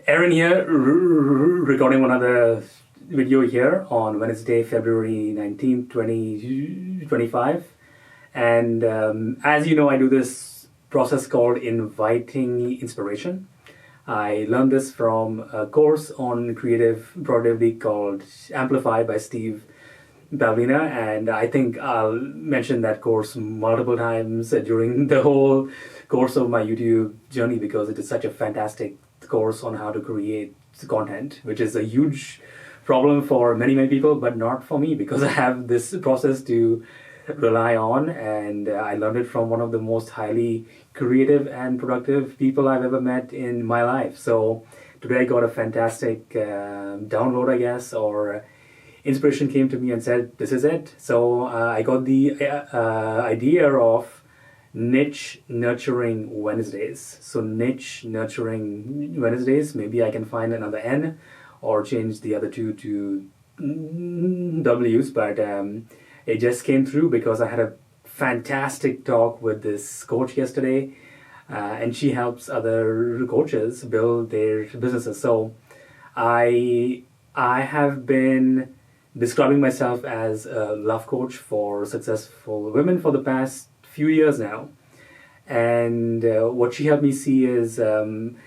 Aaron here, recording another video here on Wednesday, February 19th, 2025. And as you know, I do this process called inviting inspiration. I learned this from a course on creative productivity called Amplify by Steve Balvina, and I think I'll mention that course multiple times during the whole course of my YouTube journey because it is such a fantastic course on how to create content, which is a huge problem for many people, but not for me because I have this process to rely on, and I learned it from one of the most highly creative and productive people I've ever met in my life. So today I got a fantastic download, I guess, or inspiration came to me and said, "This is it." So I got the idea of niche nurturing Wednesdays. So niche nurturing Wednesdays. Maybe I can find another N, or change the other two to W's. But it just came through because I had a fantastic talk with this coach yesterday, and she helps other coaches build their businesses. So I have been describing myself as a love coach for successful women for the past few years now. And what she helped me see is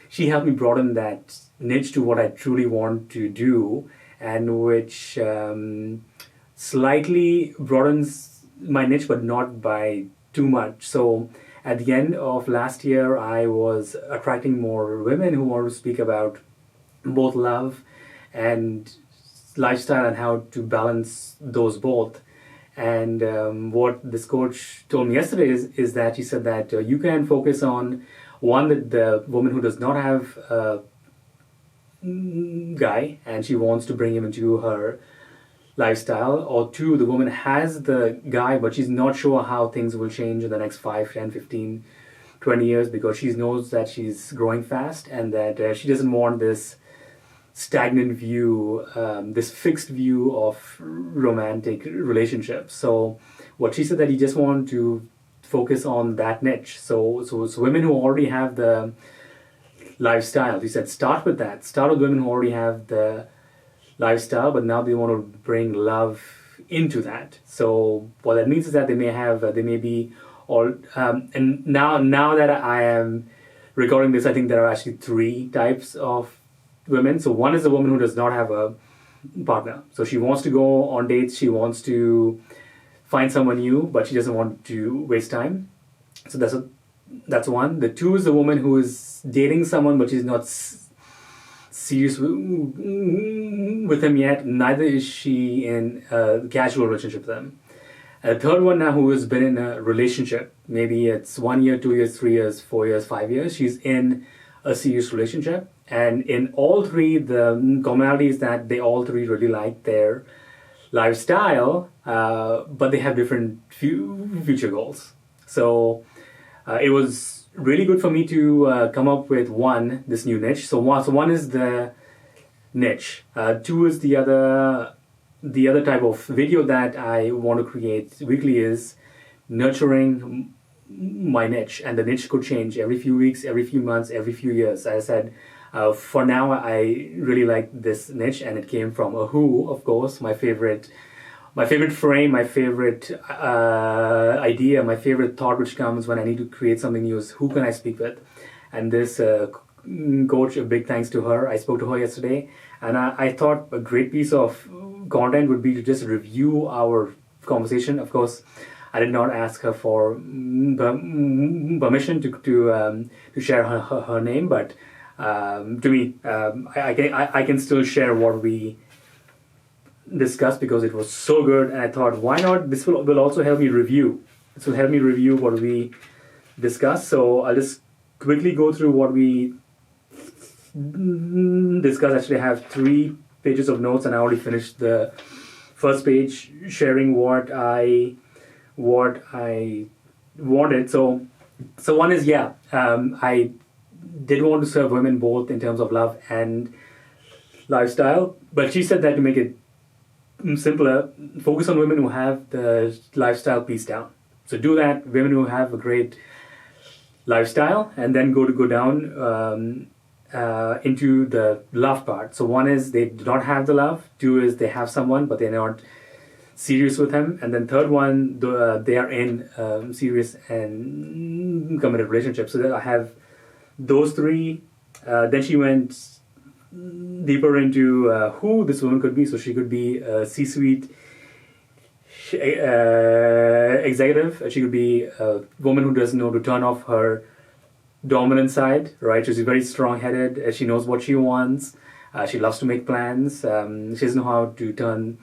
she helped me broaden that niche to what I truly want to do, and which slightly broadens my niche, but not by too much. So at the end of last year, I was attracting more women who want to speak about both love and lifestyle and how to balance those both. And what this coach told me yesterday is that he said that you can focus on one, that the woman who does not have a guy and she wants to bring him into her lifestyle, or two, the woman has the guy but she's not sure how things will change in the next 5, 10, 15, 20 years because she knows that she's growing fast and that she doesn't want this stagnant view, this fixed view of romantic relationships. So what she said that you just want to focus on that niche. So women who already have the lifestyle, he said start with that. Start with women who already have the lifestyle, but now they want to bring love into that. So what that means is that they may be all, and now that I am recording this, I think there are actually 3 types of women. So one is a woman who does not have a partner. So she wants to go on dates, she wants to find someone new, but she doesn't want to waste time. So that's one. The 2 is a woman who is dating someone, but she's not serious with him yet. Neither is she in a casual relationship with them. And the third one now, who has been in a relationship, maybe it's 1 year, 2 years, 3 years, 4 years, 5 years. She's in a serious relationship. And in all 3, the commonality is that they all 3 really like their lifestyle, but they have different future goals. So it was really good for me to come up with this new niche. So one is the niche. 2 is the other type of video that I want to create weekly is nurturing my niche, and the niche could change every few weeks, every few months, every few years. As I said, for now, I really like this niche, and it came from a Who, of course, my favorite frame, my favorite idea, my favorite thought which comes when I need to create something new is who can I speak with? And this coach, a big thanks to her. I spoke to her yesterday, and I thought a great piece of content would be to just review our conversation. Of course, I did not ask her for permission to share her name, but to me, I can still share what we discussed because it was so good, and I thought, why not? This will also help me review. This will help me review what we discussed. So I'll just quickly go through what we discussed. Actually, I have 3 pages of notes, and I already finished the first page, sharing what I wanted. So one is I did want to serve women both in terms of love and lifestyle, but she said that to make it simpler, focus on women who have the lifestyle piece down. So do that, women who have a great lifestyle, and then go down into the love part. So one is they do not have the love. Two is they have someone, but they're not serious with him. And then third one, they are in serious and committed relationships. So that I have those three. Then she went deeper into who this woman could be. So she could be a C-suite executive. She could be a woman who doesn't know to turn off her dominant side, right? She's very strong-headed. She knows what she wants. She loves to make plans. She doesn't know how to turn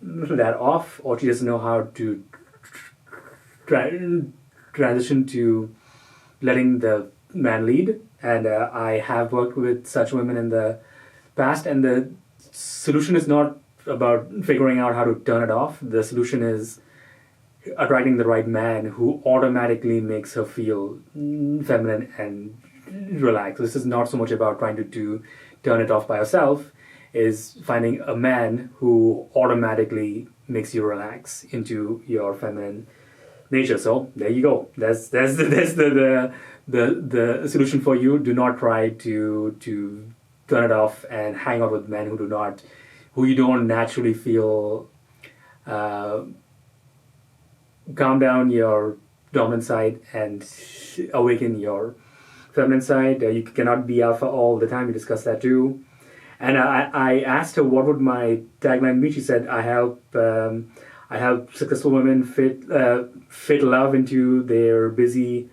that off, or she doesn't know how to transition to letting the man lead. And I have worked with such women in the past, and the solution is not about figuring out how to turn it off. The solution is attracting the right man who automatically makes her feel feminine and relaxed. This is not so much about trying to turn it off by herself, is finding a man who automatically makes you relax into your feminine nature. So there you go. That's the solution for you. Do not try to turn it off and hang out with men who you don't naturally feel. Calm down your dominant side and awaken your feminine side. You cannot be alpha all the time. We discussed that too. And I asked her what would my tagline be. She said, I help successful women fit love into their busy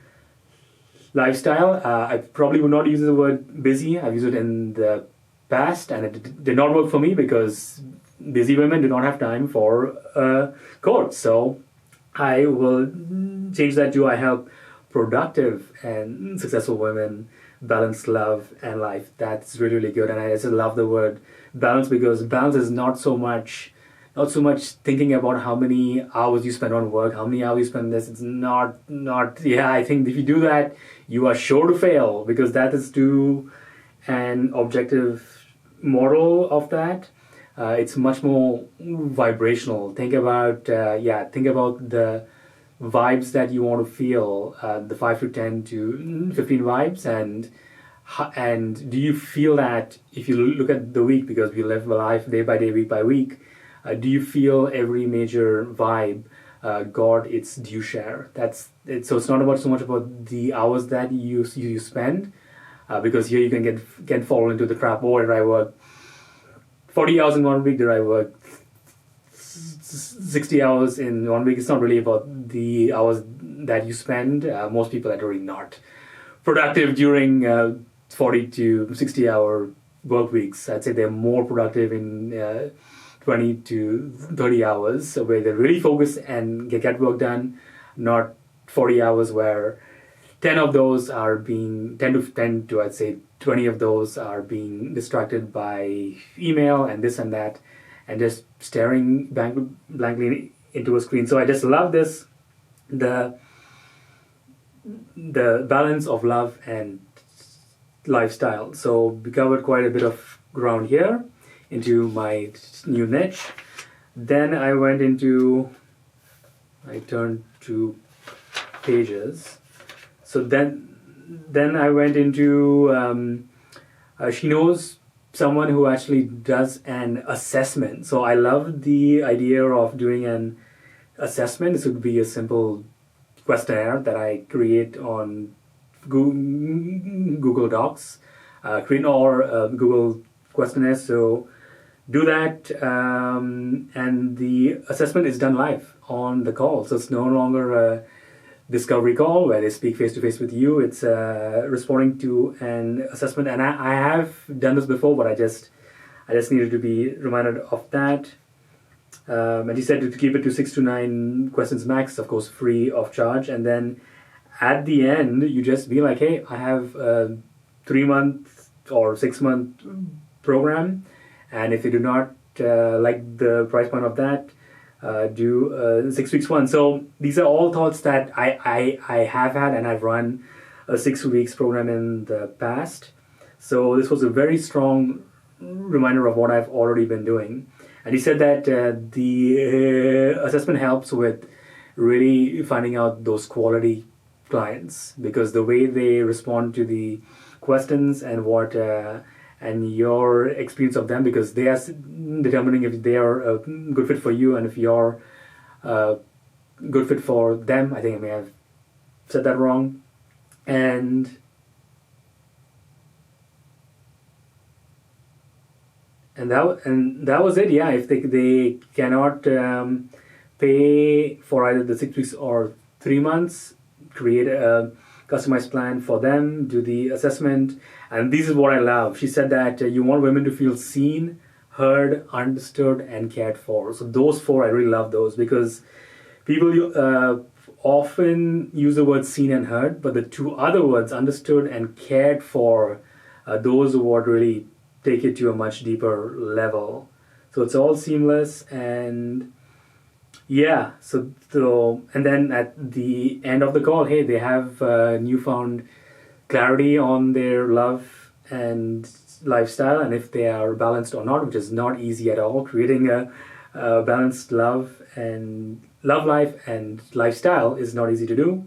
lifestyle. I probably would not use the word busy. I've used it in the past, and it did not work for me because busy women do not have time for a court. So I will change that to I help productive and successful women balance love and life. That's really, really good. And I just love the word balance, because balance is not so much thinking about how many hours you spend on work, how many hours you spend this. It's not I think if you do that, you are sure to fail, because that is too an objective model of that. It's much more vibrational. Think about the vibes that you want to feel, the 5 to 10 to 15 vibes, and do you feel that if you look at the week, because we live life day by day, week by week, do you feel every major vibe got its due share? That's it. So it's not about so much about the hours that you spend, because here you can fall into the trap. Oh, did I work 40 hours in 1 week? Did I work 60 hours in 1 week? It's not really about the hours that you spend. Most people are really not productive during 40 to 60 hour work weeks. I'd say they're more productive in 20 to 30 hours, where they really focus and get work done, not 40 hours where 10 of those are being, 10 to I'd say 20 of those are being distracted by email and this and that, and just staring blankly into a screen. So I just love this, the balance of love and lifestyle. So we covered quite a bit of ground here into my new niche. Then I turned to pages. So then I went into, she knows someone who actually does an assessment. So I love the idea of doing an assessment. This would be a simple questionnaire that I create on Google Docs, or Google questionnaires. So do that, and the assessment is done live on the call. So it's no longer a discovery call where they speak face to face with you. It's responding to an assessment, and I have done this before, but I just needed to be reminded of that. And he said to keep it to 6 to 9 questions max, of course, free of charge. And then at the end, you just be like, hey, I have a 3-month or 6-month program, and if you do not like the price point of that, do 6 weeks one. So these are all thoughts that I have had, and I've run a 6 weeks program in the past. So this was a very strong reminder of what I've already been doing. And he said that the assessment helps with really finding out those quality clients, because the way they respond to the questions and what and your experience of them, because they are determining if they are a good fit for you and if you're a good fit for them. I think I may have said that wrong. And that was it. Yeah, if they cannot pay for either the 6 weeks or 3 months, create a customized plan for them, do the assessment. And this is what I love. She said that you want women to feel seen, heard, understood, and cared for. So those four, I really love those, because people often use the word seen and heard, but the two other words, understood and cared for, those are what really take it to a much deeper level. So it's all seamless. And yeah, and then at the end of the call, hey, they have newfound clarity on their love and lifestyle, and if they are balanced or not, which is not easy at all. Creating a balanced love life and lifestyle is not easy to do.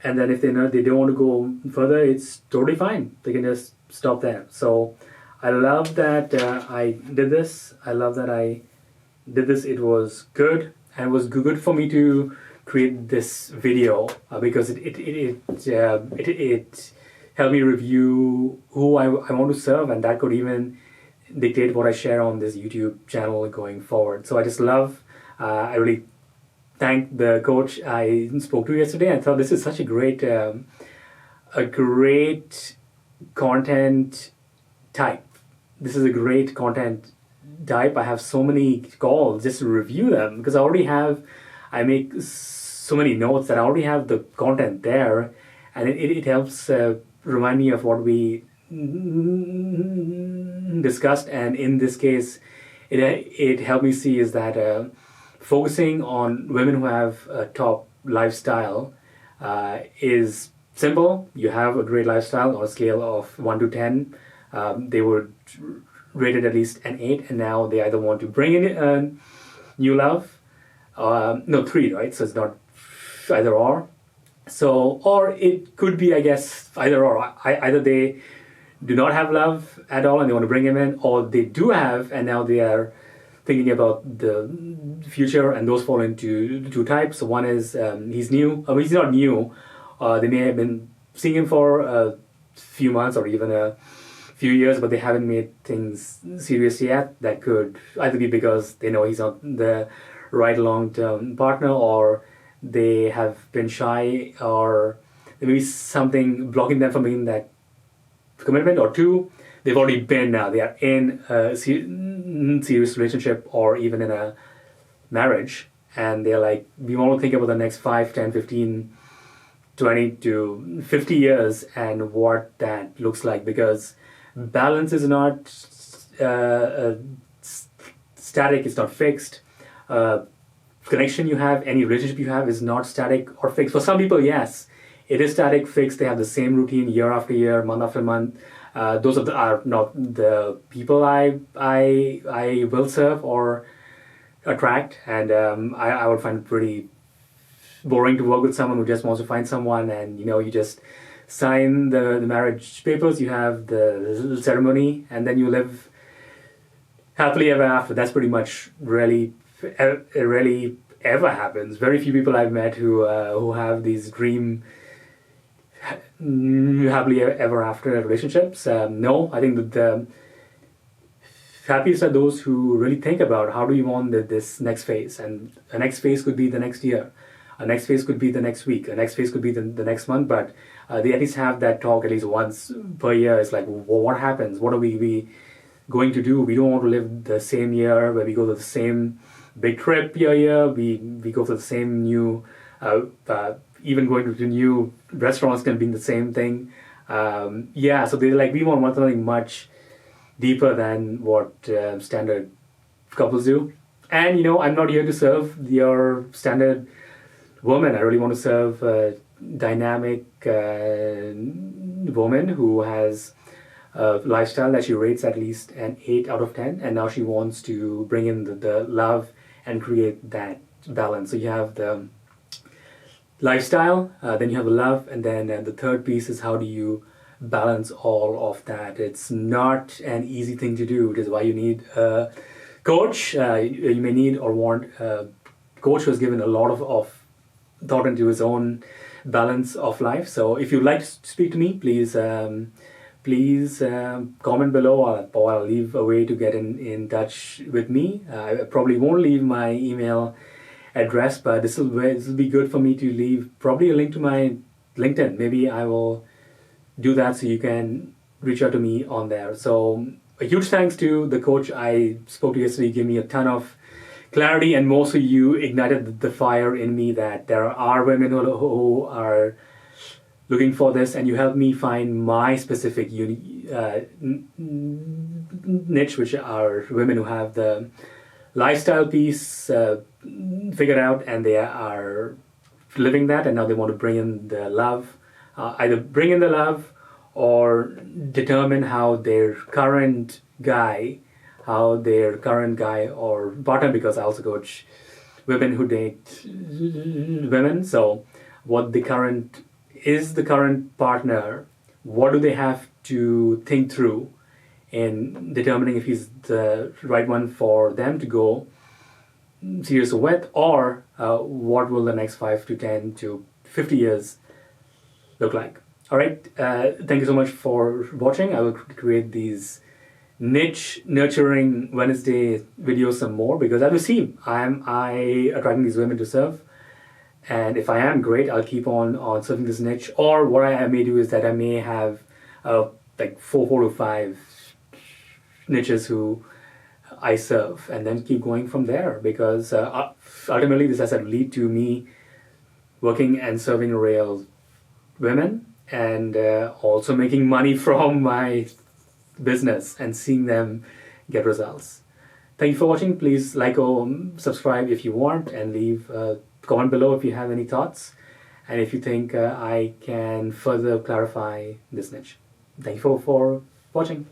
And then if they know they don't want to go further, it's totally fine. They can just stop there. So I love that I did this. I love that I did this. It was good, and it was good for me to create this video because it helped me review who I want to serve, and that could even dictate what I share on this YouTube channel going forward. So I just love. I really thank the coach I spoke to yesterday. I thought this is such a great content type. This is a great content type. I have so many calls just to review them because I make so many notes that I already have the content there, and it helps remind me of what we discussed. And in this case, it helped me see is that focusing on women who have a top lifestyle is simple. You have a great lifestyle on a scale of 1 to 10. They would rate it at least an 8, and now they either want to bring in new love, 3, right? So it's not either or. So, or it could be, I guess, either or. Either they do not have love at all and they want to bring him in, or they do have and now they are thinking about the future, and those fall into two types. So one is he's new. I mean, he's not new. They may have been seeing him for a few months or even a few years, but they haven't made things serious yet. That could either be because they know he's not the right long-term partner, or they have been shy, or there may be something blocking them from making that commitment. Or two, they've already been now. They are in a serious relationship or even in a marriage, and they're like, we want to think about the next 5, 10, 15, 20 to 50 years and what that looks like, because balance is not static, it's not fixed. Connection you have, any relationship you have is not static or fixed. For some people, yes, it is static, fixed. They have the same routine year after year, month after month. Those are not the people I will serve or attract, and I would find it pretty boring to work with someone who just wants to find someone, and you just sign the marriage papers, you have the ceremony, and then you live happily ever after. That's pretty much really ever happens. Very few people I've met who have these dream happily ever after relationships. No, I think that the happiest are those who really think about how do you want this next phase, and the next phase could be the next year, a next phase could be the next week, a next phase could be the next month, but they at least have that talk at least once per year. It's like, well, what happens? What are we going to do? We don't want to live the same year where we go to the same big trip year. We go to the same new, even going to new restaurants can be the same thing. So they're like, we want something much deeper than what standard couples do. And I'm not here to serve your standard woman. I really want to serve a dynamic woman who has a lifestyle that she rates at least an 8 out of 10, and now she wants to bring in the love and create that balance. So you have the lifestyle, then you have love, and then the third piece is how do you balance all of that. It's not an easy thing to do. It is why you need a coach. You may need or want a coach who has given a lot of thought into his own balance of life. So if you'd like to speak to me, please comment below, or I'll leave a way to get in touch with me. I probably won't leave my email address, but this will be good for me to leave probably a link to my LinkedIn. Maybe I will do that so you can reach out to me on there. So a huge thanks to the coach I spoke to yesterday. He gave me a ton of clarity, and mostly you ignited the fire in me that there are women who are looking for this, and you helped me find my specific niche, which are women who have the lifestyle piece figured out, and they are living that, and now they want to bring in the love, either bring in the love or determine how their current guy or partner, because I also coach women who date women. So what the current partner, what do they have to think through in determining if he's the right one for them to go serious with, or what will the next 5 to 10 to 50 years look like. All right, thank you so much for watching. I will create these niche nurturing Wednesday videos some more, because as you see, I attracting these women to serve, and if I am great, I'll keep on serving this niche. Or what I may do is that I may have like four to five niches who I serve, and then keep going from there, because ultimately this has to lead to me working and serving real women, and also making money from my business and seeing them get results. Thank you for watching. Please like or subscribe if you want, and leave a comment below if you have any thoughts, and if you think I can further clarify this niche. Thank you for watching.